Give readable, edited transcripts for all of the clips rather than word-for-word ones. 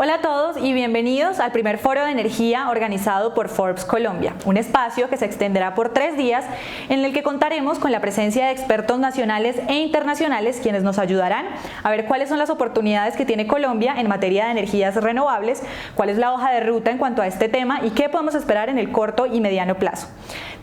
Hola a todos y bienvenidos al primer foro de energía organizado por Forbes Colombia, un espacio que se extenderá por 3 días en el que contaremos con la presencia de expertos nacionales e internacionales quienes nos ayudarán a ver cuáles son las oportunidades que tiene Colombia en materia de energías renovables, cuál es la hoja de ruta en cuanto a este tema y qué podemos esperar en el corto y mediano plazo.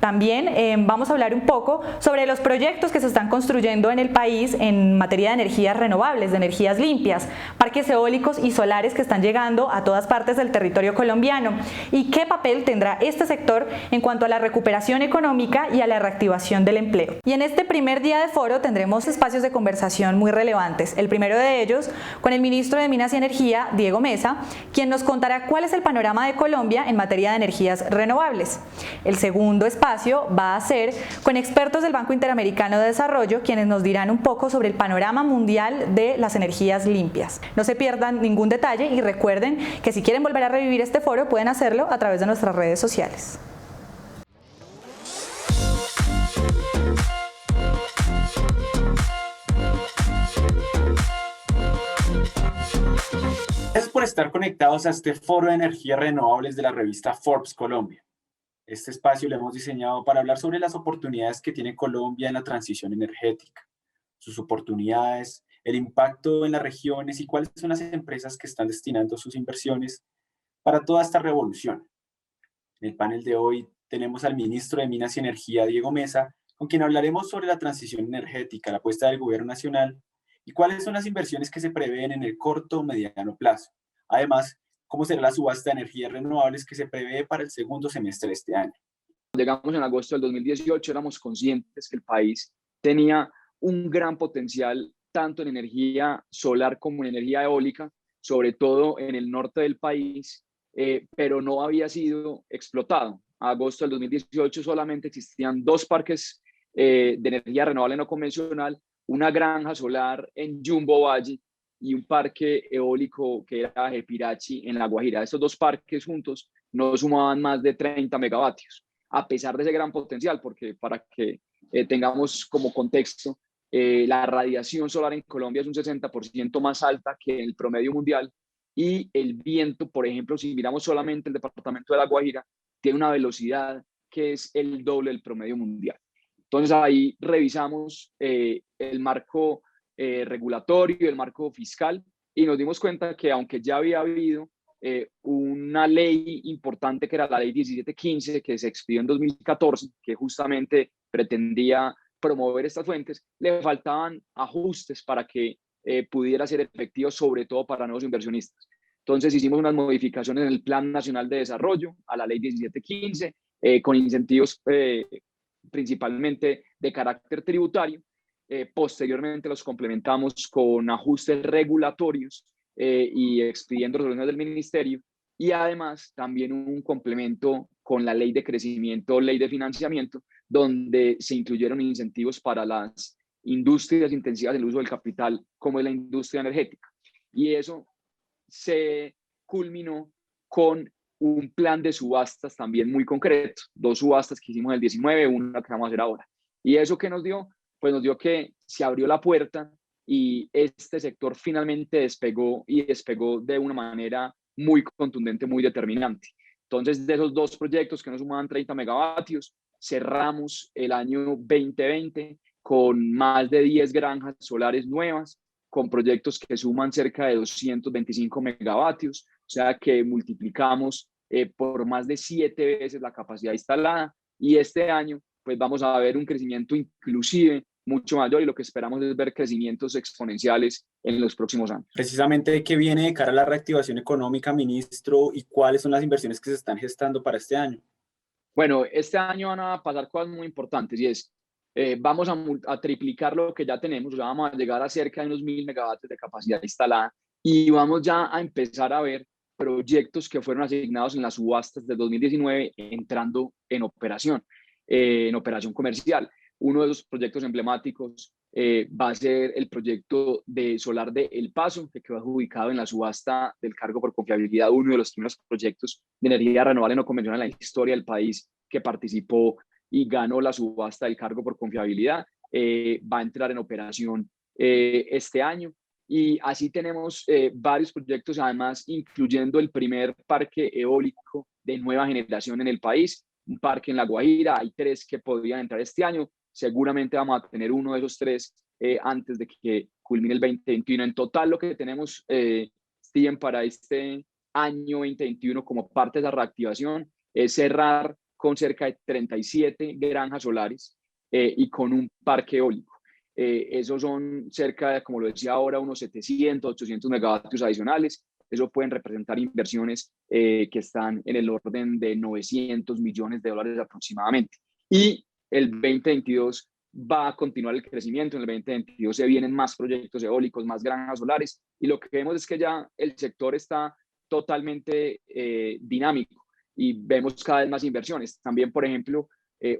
También vamos a hablar un poco sobre los proyectos que se están construyendo en el país en materia de energías renovables, de energías limpias, parques eólicos y solares que están llegando a todas partes del territorio colombiano y qué papel tendrá este sector en cuanto a la recuperación económica y a la reactivación del empleo. Y en este primer día de foro tendremos espacios de conversación muy relevantes. El primero de ellos con el ministro de Minas y Energía, Diego Mesa, quien nos contará cuál es el panorama de Colombia en materia de energías renovables. El segundo espacio va a ser con expertos del Banco Interamericano de Desarrollo, quienes nos dirán un poco sobre el panorama mundial de las energías limpias. No se pierdan ningún detalle y recuerden que si quieren volver a revivir este foro pueden hacerlo a través de nuestras redes sociales. Gracias por estar conectados a este foro de energías renovables de la revista Forbes Colombia. Este espacio lo hemos diseñado para hablar sobre las oportunidades que tiene Colombia en la transición energética, sus oportunidades, el impacto en las regiones y cuáles son las empresas que están destinando sus inversiones para toda esta revolución. En el panel de hoy tenemos al ministro de Minas y Energía, Diego Mesa, con quien hablaremos sobre la transición energética, la apuesta del gobierno nacional y cuáles son las inversiones que se prevén en el corto o mediano plazo. Además, cómo será la subasta de energías renovables que se prevé para el segundo semestre de este año. Llegamos en agosto del 2018, éramos conscientes que el país tenía un gran potencial tanto en energía solar como en energía eólica, sobre todo en el norte del país, pero no había sido explotado. A agosto del 2018 solamente existían 2 parques de energía renovable no convencional, una granja solar en Jumbo Valle y un parque eólico que era Jepirachi en La Guajira. Estos 2 parques juntos no sumaban más de 30 megavatios, a pesar de ese gran potencial, porque para que tengamos como contexto, la radiación solar en Colombia es un 60% más alta que en el promedio mundial y el viento, por ejemplo, si miramos solamente el departamento de La Guajira, tiene una velocidad que es el doble del promedio mundial. Entonces ahí revisamos el marco regulatorio, el marco fiscal y nos dimos cuenta que aunque ya había habido una ley importante que era la ley 1715 que se expidió en 2014, que justamente pretendía promover estas fuentes, le faltaban ajustes para que pudiera ser efectivo, sobre todo para nuevos inversionistas. Entonces hicimos unas modificaciones en el Plan Nacional de Desarrollo, a la ley 1715, con incentivos principalmente de carácter tributario. Posteriormente los complementamos con ajustes regulatorios y expidiendo resoluciones del ministerio y además también un complemento con la ley de crecimiento, ley de financiamiento, donde se incluyeron incentivos para las industrias intensivas del uso del capital, como es la industria energética. Y eso se culminó con un plan de subastas también muy concreto, 2 subastas que hicimos en el 19, una que vamos a hacer ahora. ¿Y eso qué nos dio? Pues nos dio que se abrió la puerta y este sector finalmente despegó y despegó de una manera muy contundente, muy determinante. Entonces, de esos 2 proyectos que nos sumaban 30 megavatios, cerramos el año 2020 con más de 10 granjas solares nuevas, con proyectos que suman cerca de 225 megavatios, o sea que multiplicamos por más de 7 veces la capacidad instalada y este año pues vamos a ver un crecimiento inclusive mucho mayor y lo que esperamos es ver crecimientos exponenciales en los próximos años. Precisamente, ¿qué viene de cara a la reactivación económica, ministro, y cuáles son las inversiones que se están gestando para este año? Bueno, este año van a pasar cosas muy importantes y es, vamos a triplicar lo que ya tenemos, o sea, vamos a llegar a cerca de unos 1000 megavatios de capacidad instalada y vamos ya a empezar a ver proyectos que fueron asignados en las subastas del 2019 entrando en operación comercial. Uno de los proyectos emblemáticos va a ser el proyecto de solar de El Paso, que quedó adjudicado en la subasta del cargo por confiabilidad, uno de los primeros proyectos de energía renovable no convencional en la historia del país que participó y ganó la subasta del cargo por confiabilidad. Va a entrar en operación este año Y así tenemos varios proyectos, además, incluyendo el primer parque eólico de nueva generación en el país, un parque en La Guajira. Hay 3 que podrían entrar este año. Seguramente vamos a tener uno de esos 3 antes de que culmine el 2021. En total, lo que tenemos, Steven, para este año 2021 como parte de la reactivación es cerrar con cerca de 37 granjas solares y con un parque eólico. Esos son cerca de, como lo decía ahora, unos 700, 800 megavatios adicionales. Eso pueden representar inversiones que están en el orden de 900 millones de dólares aproximadamente. Y el 2022 va a continuar el crecimiento. En el 2022 se vienen más proyectos eólicos, más granjas solares. Y lo que vemos es que ya el sector está totalmente dinámico y vemos cada vez más inversiones. También, por ejemplo,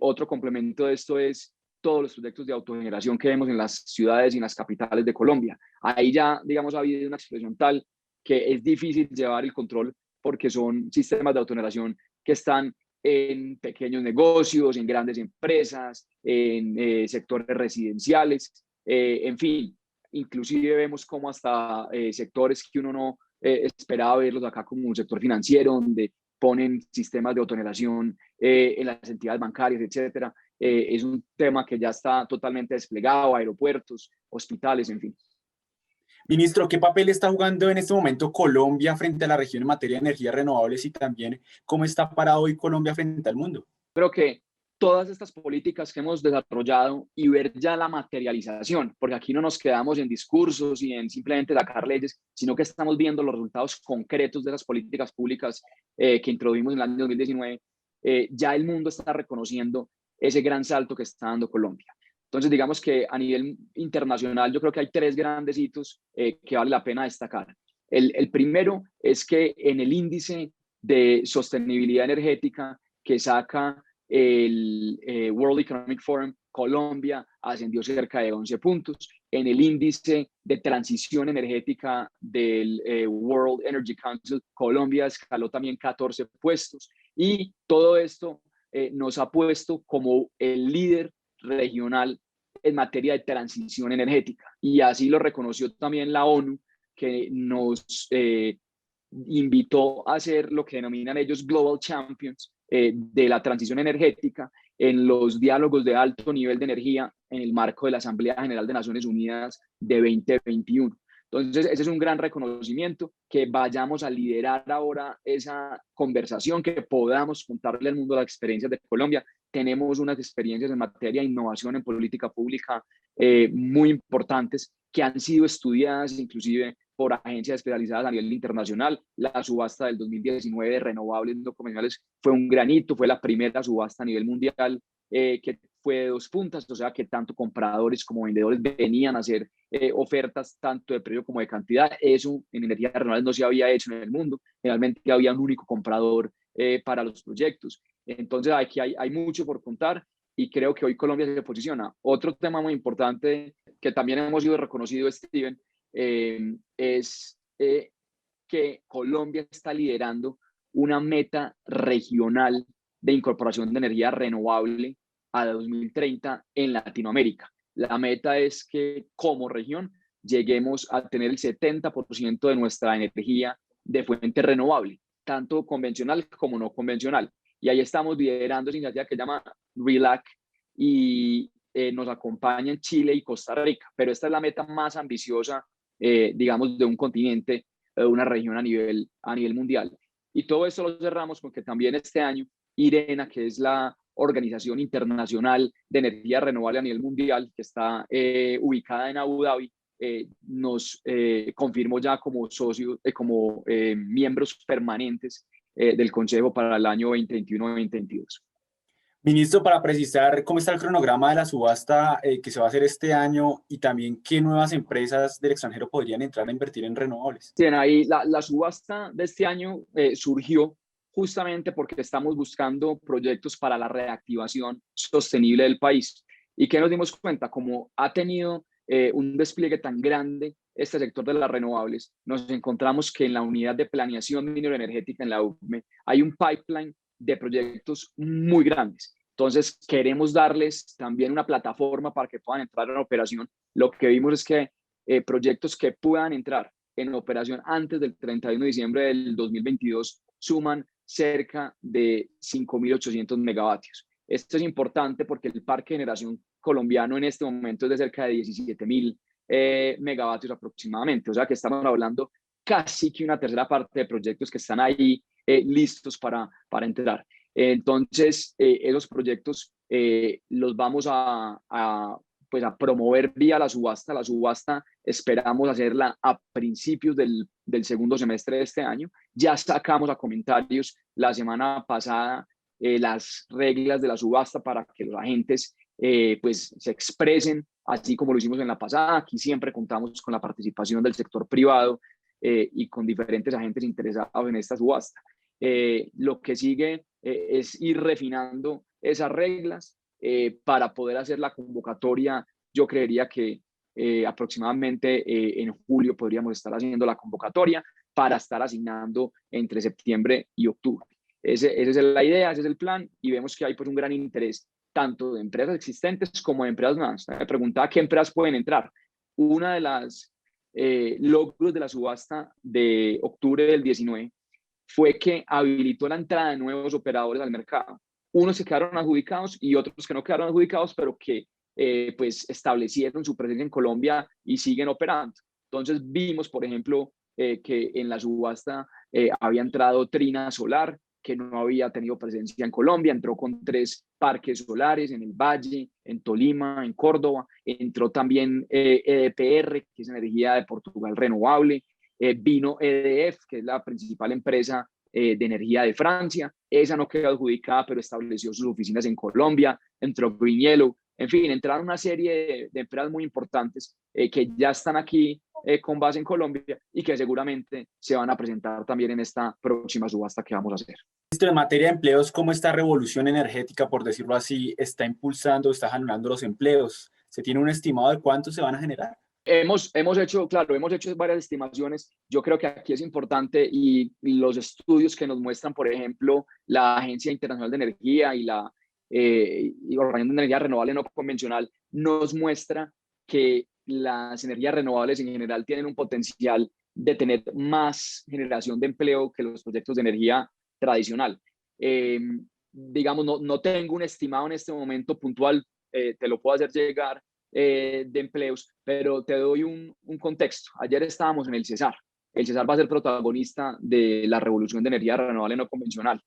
otro complemento de esto es todos los proyectos de autogeneración que vemos en las ciudades y en las capitales de Colombia. Ahí ya, digamos, ha habido una explosión tal que es difícil llevar el control porque son sistemas de autogeneración que están en pequeños negocios, en grandes empresas, en sectores residenciales, en fin. Inclusive vemos como hasta sectores que uno no esperaba verlos acá, como un sector financiero, donde ponen sistemas de autogeneración en las entidades bancarias, etcétera. Es un tema que ya está totalmente desplegado, aeropuertos, hospitales, en fin. Ministro, ¿qué papel está jugando en este momento Colombia frente a la región en materia de energías renovables y también cómo está parado hoy Colombia frente al mundo? Creo que todas estas políticas que hemos desarrollado y ver ya la materialización, porque aquí no nos quedamos en discursos y en simplemente sacar leyes, sino que estamos viendo los resultados concretos de esas políticas públicas que introdujimos en el año 2019, ya el mundo está reconociendo ese gran salto que está dando Colombia. Entonces, digamos que a nivel internacional yo creo que hay 3 grandes hitos que vale la pena destacar. El primero es que en el índice de sostenibilidad energética que saca el World Economic Forum, Colombia ascendió cerca de 11 puntos. En el índice de transición energética del World Energy Council, Colombia escaló también 14 puestos. Y todo esto nos ha puesto como el líder regional en materia de transición energética. Y así lo reconoció también la ONU, que nos invitó a ser lo que denominan ellos Global Champions de la transición energética en los diálogos de alto nivel de energía en el marco de la Asamblea General de Naciones Unidas de 2021. Entonces, ese es un gran reconocimiento, que vayamos a liderar ahora esa conversación, que podamos contarle al mundo las experiencias de Colombia. Tenemos unas experiencias en materia de innovación en política pública muy importantes que han sido estudiadas inclusive por agencias especializadas a nivel internacional. La subasta del 2019 de renovables no convencionales fue un gran hito, fue la primera subasta a nivel mundial que fue de 2 puntas, o sea que tanto compradores como vendedores venían a hacer ofertas tanto de precio como de cantidad. Eso en energías renovables no se había hecho en el mundo, generalmente había un único comprador para los proyectos. Entonces aquí hay mucho por contar y creo que hoy Colombia se posiciona. Otro tema muy importante que también hemos sido reconocidos, Steven, es que Colombia está liderando una meta regional de incorporación de energía renovable a 2030 en Latinoamérica. La meta es que como región lleguemos a tener el 70% de nuestra energía de fuente renovable, tanto convencional como no convencional. Y ahí estamos liderando esa iniciativa que se llama RELAC y nos acompañan Chile y Costa Rica, pero esta es la meta más ambiciosa, digamos, de un continente, de una región a nivel mundial. Y todo eso lo cerramos con que también este año IRENA, que es la Organización Internacional de Energía Renovable a nivel mundial, que está ubicada en Abu Dhabi, nos confirmó ya como socios, como miembros permanentes del Consejo para el año 2021-2022. Ministro, para precisar cómo está el cronograma de la subasta que se va a hacer este año y también qué nuevas empresas del extranjero podrían entrar a invertir en renovables. Bien, ahí la subasta de este año surgió justamente porque estamos buscando proyectos para la reactivación sostenible del país. ¿Y qué nos dimos cuenta? Como ha tenido un despliegue tan grande este sector de las renovables, nos encontramos que en la unidad de planeación minero-energética en la UME hay un pipeline de proyectos muy grandes. Entonces, queremos darles también una plataforma para que puedan entrar en operación. Lo que vimos es que proyectos que puedan entrar en operación antes del 31 de diciembre del 2022 suman cerca de 5.800 megavatios. Esto es importante porque el parque de generación colombiano en este momento es de cerca de 17.000 megavatios aproximadamente. O sea que estamos hablando casi que una tercera parte de proyectos que están ahí listos para entrar. Entonces, esos proyectos los vamos pues a promover vía la subasta. La subasta esperamos hacerla a principios del segundo semestre de este año. Ya sacamos a comentarios la semana pasada las reglas de la subasta para que los agentes pues se expresen, así como lo hicimos en la pasada. Aquí siempre contamos con la participación del sector privado y con diferentes agentes interesados en esta subasta. Lo que sigue es ir refinando esas reglas para poder hacer la convocatoria. Yo creería que aproximadamente en julio podríamos estar haciendo la convocatoria para estar asignando entre septiembre y octubre. Esa es la idea, ese es el plan, y vemos que hay pues un gran interés tanto de empresas existentes como de empresas nuevas. Me preguntaba qué empresas pueden entrar. Una de las logros de la subasta de octubre del 19 fue que habilitó la entrada de nuevos operadores al mercado. Unos que quedaron adjudicados y otros que no quedaron adjudicados, pero que pues establecieron su presencia en Colombia y siguen operando. Entonces vimos, por ejemplo, que en la subasta había entrado Trina Solar, que no había tenido presencia en Colombia, entró con 3 parques solares en el Valle, en Tolima, en Córdoba, entró también EDPR, que es energía de Portugal renovable, vino EDF, que es la principal empresa de energía de Francia, esa no quedó adjudicada, pero estableció sus oficinas en Colombia, entró Green Yellow, en fin, entraron una serie de empresas muy importantes que ya están aquí con base en Colombia y que seguramente se van a presentar también en esta próxima subasta que vamos a hacer. En materia de empleos, ¿cómo esta revolución energética, por decirlo así, está impulsando, está generando los empleos? ¿Se tiene un estimado de cuántos se van a generar? Hemos hecho varias estimaciones. Yo creo que aquí es importante y los estudios que nos muestran, por ejemplo, la Agencia Internacional de Energía y la Organización de Energía Renovable No Convencional, nos muestra que las energías renovables en general tienen un potencial de tener más generación de empleo que los proyectos de energía tradicional. Digamos, no tengo un estimado en este momento puntual, te lo puedo hacer llegar, de empleos, pero te doy un contexto. Ayer estábamos en el Cesar. El Cesar va a ser protagonista de la revolución de energía renovable no convencional,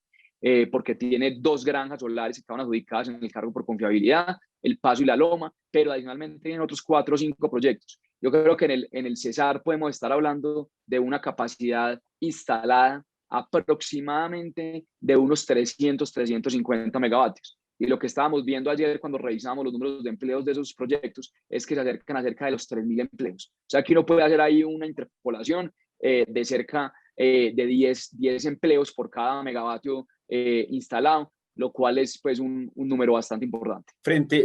porque tiene 2 granjas solares que estaban adjudicadas en el cargo por confiabilidad, El Paso y La Loma, pero adicionalmente tienen otros 4 o 5 proyectos. Yo creo que en el Cesar podemos estar hablando de una capacidad instalada aproximadamente de unos 350 megavatios. Y lo que estábamos viendo ayer cuando revisamos los números de empleos de esos proyectos es que se acercan a cerca de los 3.000 empleos. O sea que uno puede hacer ahí una interpolación de cerca de 10 empleos por cada megavatio instalado, lo cual es pues un número bastante importante.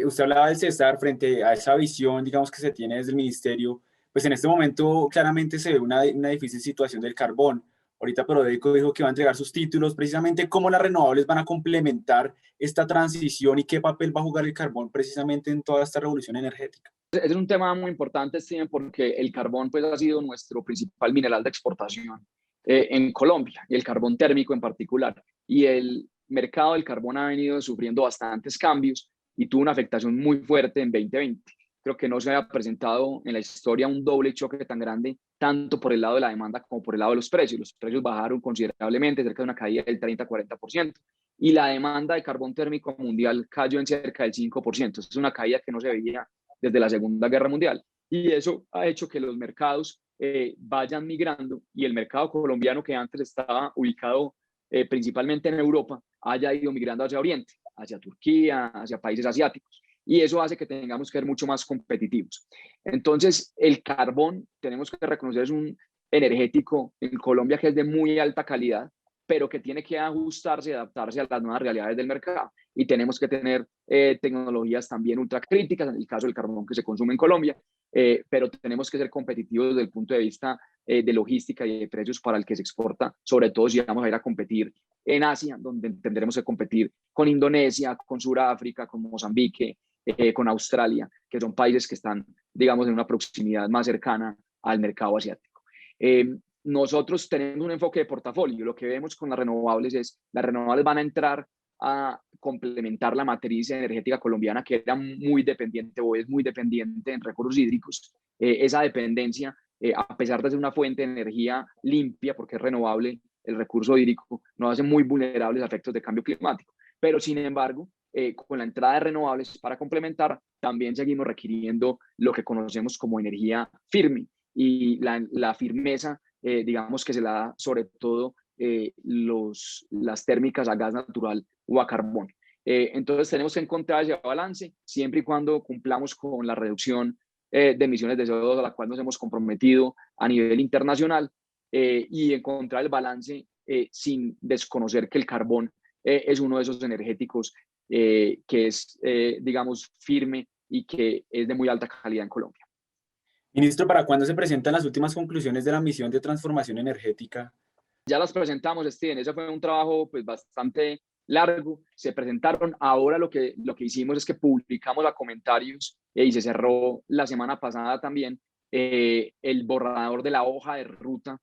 Usted hablaba del Cesar, frente a esa visión, digamos, que se tiene desde el ministerio, pues en este momento claramente se ve una difícil situación del carbón. Ahorita Prodeco dijo que va a entregar sus títulos, precisamente cómo las renovables van a complementar esta transición y qué papel va a jugar el carbón precisamente en toda esta revolución energética. Es un tema muy importante, Steven, porque el carbón pues, ha sido nuestro principal mineral de exportación en Colombia, y el carbón térmico en particular. Y el mercado del carbón ha venido sufriendo bastantes cambios y tuvo una afectación muy fuerte en 2020. Creo que no se había presentado en la historia un doble choque tan grande, tanto por el lado de la demanda como por el lado de los precios. Los precios bajaron considerablemente, cerca de una caída del 30-40%, y la demanda de carbón térmico mundial cayó en cerca del 5%. Es una caída que no se veía desde la Segunda Guerra Mundial. Y eso ha hecho que los mercados vayan migrando, y el mercado colombiano, que antes estaba ubicado principalmente en Europa, haya ido migrando hacia Oriente, hacia Turquía, hacia países asiáticos. Y eso hace que tengamos que ser mucho más competitivos. Entonces, el carbón, tenemos que reconocer, es un energético en Colombia que es de muy alta calidad, pero que tiene que ajustarse y adaptarse a las nuevas realidades del mercado. Y tenemos que tener tecnologías también ultracríticas, en el caso del carbón que se consume en Colombia, pero tenemos que ser competitivos desde el punto de vista de logística y de precios para el que se exporta, sobre todo si vamos a ir a competir en Asia, donde tendremos que competir con Indonesia, con Sudáfrica, con Mozambique, con Australia, que son países que están, digamos, en una proximidad más cercana al mercado asiático. Nosotros tenemos un enfoque de portafolio. Lo que vemos con las renovables es, las renovables van a entrar a complementar la matriz energética colombiana, que era muy dependiente o es muy dependiente en recursos hídricos. Esa dependencia, a pesar de ser una fuente de energía limpia, porque es renovable, el recurso hídrico nos hace muy vulnerables a efectos de cambio climático. Pero, sin embargo, con la entrada de renovables para complementar, también seguimos requiriendo lo que conocemos como energía firme. Y la firmeza, digamos que se la da sobre todo las térmicas a gas natural o a carbón. Entonces tenemos que encontrar ese balance siempre y cuando cumplamos con la reducción de emisiones de CO2 a la cual nos hemos comprometido a nivel internacional, y encontrar el balance sin desconocer que el carbón es uno de esos energéticos que es, digamos, firme y que es de muy alta calidad en Colombia. Ministro, ¿para cuándo se presentan las últimas conclusiones de la misión de transformación energética? Ya las presentamos, Steven. Ese fue un trabajo pues bastante largo. Se presentaron. Ahora lo que hicimos es que publicamos a comentarios y se cerró la semana pasada también el borrador de la hoja de ruta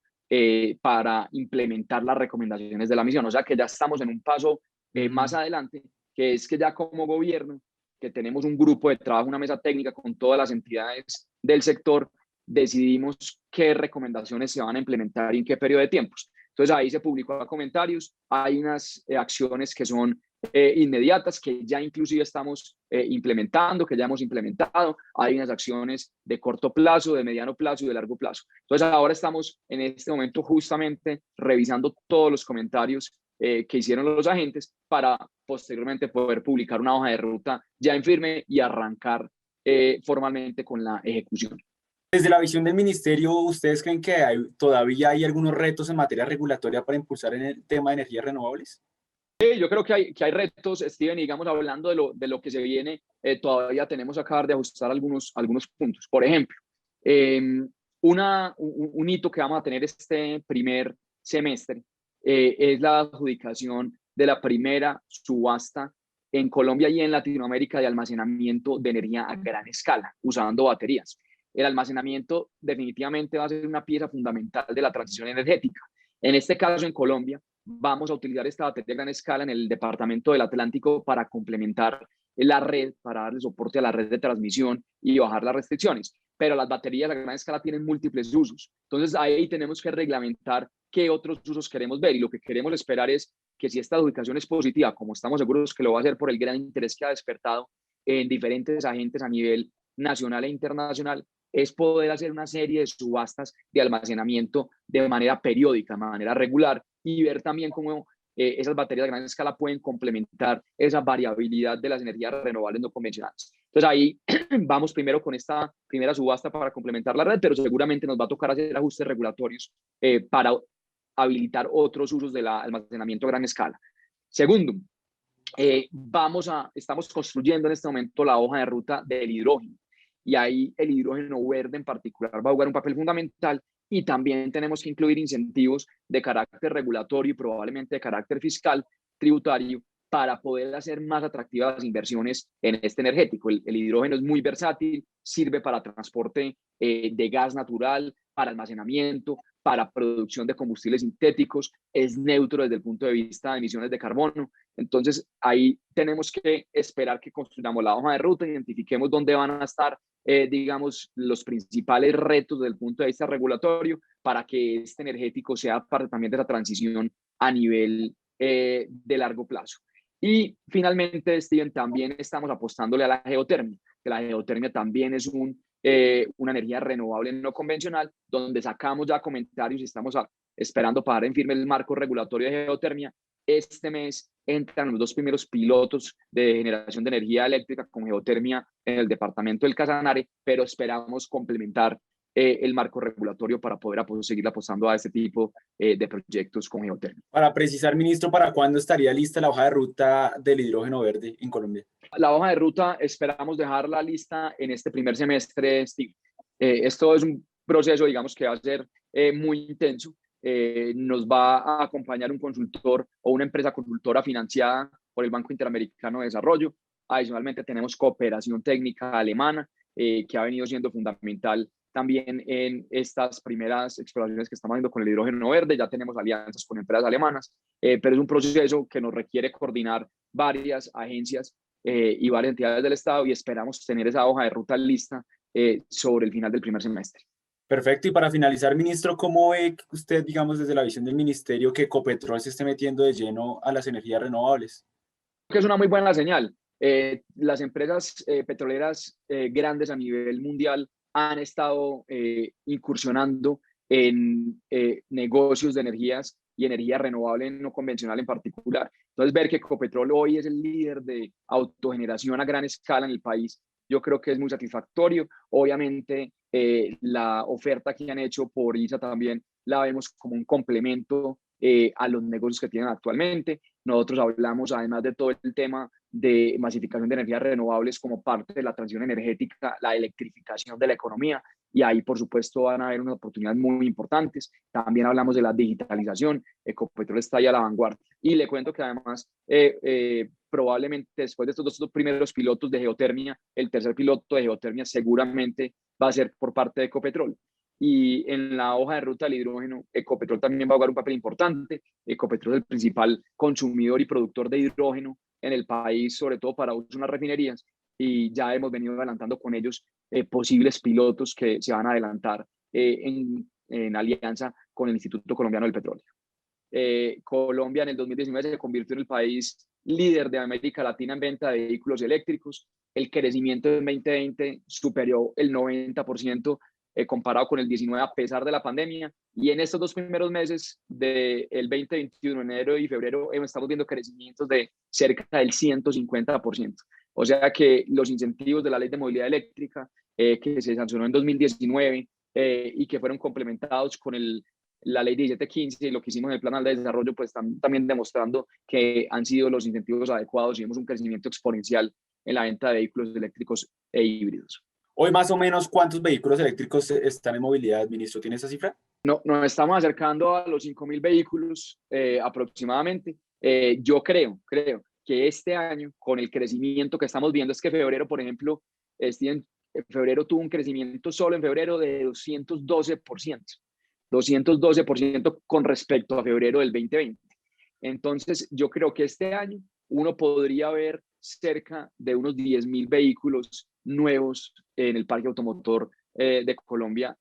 para implementar las recomendaciones de la misión. O sea que ya estamos en un paso más adelante, que es que ya como gobierno, que tenemos un grupo de trabajo, una mesa técnica con todas las entidades del sector, decidimos qué recomendaciones se van a implementar y en qué periodo de tiempos. Entonces ahí se publicó a comentarios, hay unas acciones que son inmediatas, que ya inclusive estamos implementando, que ya hemos implementado, hay unas acciones de corto plazo, de mediano plazo y de largo plazo. Entonces ahora estamos en este momento justamente revisando todos los comentarios que hicieron los agentes para posteriormente poder publicar una hoja de ruta ya en firme y arrancar formalmente con la ejecución. Desde la visión del ministerio, ¿ustedes creen que todavía hay algunos retos en materia regulatoria para impulsar en el tema de energías renovables? Yo creo que hay retos, Steven, digamos, hablando de lo que se viene, todavía tenemos que acabar de ajustar algunos puntos. Por ejemplo, un hito que vamos a tener este primer semestre es la adjudicación de la primera subasta en Colombia y en Latinoamérica de almacenamiento de energía a gran escala, usando baterías. El almacenamiento definitivamente va a ser una pieza fundamental de la transición energética. En este caso, en Colombia, vamos a utilizar esta batería a gran escala en el departamento del Atlántico para complementar la red, para darle soporte a la red de transmisión y bajar las restricciones. Pero las baterías a gran escala tienen múltiples usos. Entonces, ahí tenemos que reglamentar qué otros usos queremos ver. Y lo que queremos esperar es que si esta adjudicación es positiva, como estamos seguros que lo va a hacer por el gran interés que ha despertado en diferentes agentes a nivel nacional e internacional, es poder hacer una serie de subastas de almacenamiento de manera periódica, de manera regular, y ver también cómo esas baterías de gran escala pueden complementar esa variabilidad de las energías renovables no convencionales. Entonces ahí vamos primero con esta primera subasta para complementar la red, pero seguramente nos va a tocar hacer ajustes regulatorios para habilitar otros usos del almacenamiento a gran escala. Segundo, estamos construyendo en este momento la hoja de ruta del hidrógeno, y ahí el hidrógeno verde en particular va a jugar un papel fundamental, y también tenemos que incluir incentivos de carácter regulatorio y probablemente de carácter fiscal, tributario, para poder hacer más atractivas las inversiones en este energético. El hidrógeno es muy versátil, sirve para transporte de gas natural, para almacenamiento, para producción de combustibles sintéticos, es neutro desde el punto de vista de emisiones de carbono. Entonces ahí tenemos que esperar que construyamos la hoja de ruta, identifiquemos dónde van a estar digamos, los principales retos desde el punto de vista regulatorio para que este energético sea parte también de la transición a nivel de largo plazo. Y finalmente, Steven, también estamos apostándole a la geotermia, que la geotermia también es una energía renovable no convencional, donde sacamos ya comentarios y estamos esperando para dar en firme el marco regulatorio de geotermia. Este mes entran los 2 primeros pilotos de generación de energía eléctrica con geotermia en el departamento del Casanare, pero esperamos complementar el marco regulatorio para poder seguir apostando a este tipo de proyectos con geotermia. Para precisar, ministro, ¿para cuándo estaría lista la hoja de ruta del hidrógeno verde en Colombia? La hoja de ruta esperamos dejarla lista en este primer semestre, Steve. Esto es un proceso, digamos, que va a ser muy intenso. Nos va a acompañar un consultor o una empresa consultora financiada por el Banco Interamericano de Desarrollo Adicionalmente tenemos cooperación técnica alemana, que ha venido siendo fundamental también en estas primeras exploraciones que estamos haciendo con el hidrógeno verde. Ya tenemos alianzas con empresas alemanas, pero es un proceso que nos requiere coordinar varias agencias y varias entidades del Estado, y esperamos tener esa hoja de ruta lista sobre el final del primer semestre. Perfecto. Y para finalizar, ministro, ¿cómo ve usted, digamos, desde la visión del ministerio, que Ecopetrol se esté metiendo de lleno a las energías renovables? Que es una muy buena señal. Las empresas petroleras grandes a nivel mundial han estado incursionando en negocios de energías y energía renovable no convencional en particular. Entonces, ver que Ecopetrol hoy es el líder de autogeneración a gran escala en el país, yo creo que es muy satisfactorio. Obviamente, la oferta que han hecho por ISA también la vemos como un complemento a los negocios que tienen actualmente. Nosotros hablamos, además de todo el tema de masificación de energías renovables como parte de la transición energética, la electrificación de la economía, y ahí, por supuesto, van a haber unas oportunidades muy importantes. También hablamos de la digitalización. Ecopetrol está ahí a la vanguardia. Y le cuento que además, probablemente después de estos dos primeros pilotos de geotermia, el tercer piloto de geotermia seguramente va a ser por parte de Ecopetrol. Y en la hoja de ruta del hidrógeno, Ecopetrol también va a jugar un papel importante. Ecopetrol es el principal consumidor y productor de hidrógeno en el país, sobre todo para uso en las refinerías, y ya hemos venido adelantando con ellos posibles pilotos que se van a adelantar en alianza con el Instituto Colombiano del Petróleo. Colombia en el 2019 se convirtió en el país líder de América Latina en venta de vehículos eléctricos. El crecimiento en 2020 superó el 90% comparado con el 19 a pesar de la pandemia, y en estos dos primeros meses del 2021, enero y febrero, estamos viendo crecimientos de cerca del 150%. O sea que los incentivos de la Ley de Movilidad Eléctrica, que se sancionó en 2019 y que fueron complementados con la Ley 1715 y lo que hicimos en el Plan de Desarrollo, pues están también demostrando que han sido los incentivos adecuados y vemos un crecimiento exponencial en la venta de vehículos eléctricos e híbridos. Hoy, más o menos, ¿cuántos vehículos eléctricos están en movilidad, ministro? ¿Tiene esa cifra? No, nos estamos acercando a los 5.000 vehículos aproximadamente. Yo creo que este año, con el crecimiento que estamos viendo, es que febrero, por ejemplo, febrero tuvo un crecimiento solo en febrero de 212%. 212% con respecto a febrero del 2020. Entonces, yo creo que este año uno podría ver cerca de unos 10.000 vehículos nuevos en el parque automotor de Colombia,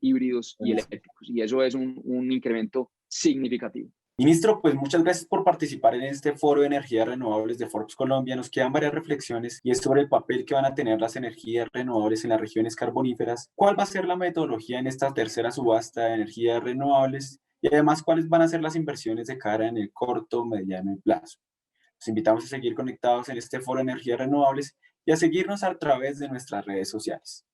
híbridos y eléctricos. Y eso es un incremento significativo. Ministro, pues muchas gracias por participar en este foro de energías renovables de Forbes Colombia. Nos quedan varias reflexiones, y es sobre el papel que van a tener las energías renovables en las regiones carboníferas, cuál va a ser la metodología en esta tercera subasta de energías renovables, y además cuáles van a ser las inversiones de cara en el corto, mediano y plazo. Los invitamos a seguir conectados en este foro de energías renovables y a seguirnos a través de nuestras redes sociales.